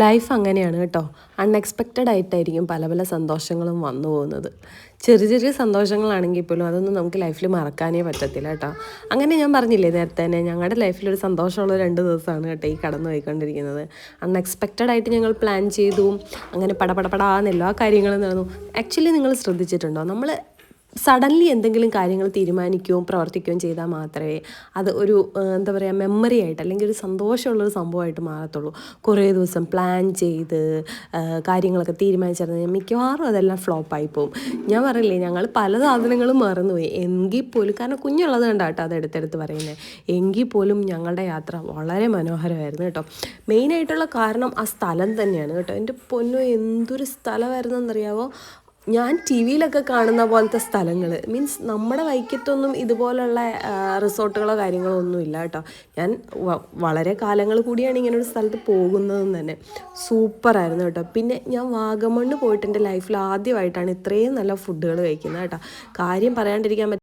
Life അങ്ങനെയാണ് കേട്ടോ. Unexpected ആയിട്ടായിരിക്കും പല പല സന്തോഷങ്ങളും വന്നു പോകുന്നത്. ചെറിയ ചെറിയ സന്തോഷങ്ങളാണെങ്കിൽ പോലും അതൊന്നും നമുക്ക് ലൈഫിൽ മറക്കാനേ പറ്റത്തില്ല കേട്ടോ. അങ്ങനെ ഞാൻ പറഞ്ഞില്ലേ നേരത്തെ തന്നെ, ഞങ്ങളുടെ ലൈഫിലൊരു സന്തോഷമുള്ള 2 ദിവസമാണ് കേട്ടോ ഈ കടന്നു പോയിക്കൊണ്ടിരിക്കുന്നത്. അൺഎക്സ്പെക്റ്റഡ് ആയിട്ട് ഞങ്ങൾ പ്ലാൻ ചെയ്തു, അങ്ങനെ പടപടപടാന്ന് എല്ലാ കാര്യങ്ങളും നടന്നു. ആക്ച്വലി നിങ്ങൾ ശ്രദ്ധിച്ചിട്ടുണ്ടോ, നമ്മൾ സഡൻലി എന്തെങ്കിലും കാര്യങ്ങൾ തീരുമാനിക്കുകയും പ്രവർത്തിക്കുകയും ചെയ്താൽ മാത്രമേ അത് ഒരു എന്താ പറയുക, മെമ്മറി ആയിട്ട് അല്ലെങ്കിൽ ഒരു സന്തോഷമുള്ളൊരു സംഭവമായിട്ട് മാറത്തുള്ളൂ. കുറേ ദിവസം പ്ലാൻ ചെയ്ത് കാര്യങ്ങളൊക്കെ തീരുമാനിച്ചിരുന്നത് മിക്കവാറും അതെല്ലാം ഫ്ലോപ്പായി പോകും. ഞാൻ പറയില്ലേ, ഞങ്ങൾ പല സാധനങ്ങളും മറന്നുപോയി. എങ്കിൽ പോലും, കാരണം കുഞ്ഞുള്ളത് കണ്ടാട്ടോ അത് എടുത്തെടുത്ത് പറയുന്നത്, എങ്കിൽ പോലും ഞങ്ങളുടെ യാത്ര വളരെ മനോഹരമായിരുന്നു കേട്ടോ. മെയിനായിട്ടുള്ള കാരണം ആ സ്ഥലം തന്നെയാണ് കേട്ടോ. എൻ്റെ പൊന്നോ, എന്തൊരു സ്ഥലമായിരുന്നു എന്നറിയാവോ. ഞാൻ ടി വിയിലൊക്കെ കാണുന്ന പോലത്തെ സ്ഥലങ്ങൾ, മീൻസ് നമ്മുടെ വൈക്കത്തൊന്നും ഇതുപോലുള്ള റിസോർട്ടുകളോ കാര്യങ്ങളോ ഒന്നും ഇല്ല കേട്ടോ. ഞാൻ വളരെ കാലങ്ങൾ കൂടിയാണ് ഇങ്ങനൊരു സ്ഥലത്ത് പോകുന്നതെന്ന് തന്നെ. സൂപ്പറായിരുന്നു കേട്ടോ. പിന്നെ ഞാൻ വാഗമണ്ണ് പോയിട്ട് എൻ്റെ ലൈഫിൽ ആദ്യമായിട്ടാണ് ഇത്രയും നല്ല ഫുഡുകൾ കഴിക്കുന്നത് കേട്ടോ. കാര്യം പറയാണ്ടിരിക്കാൻ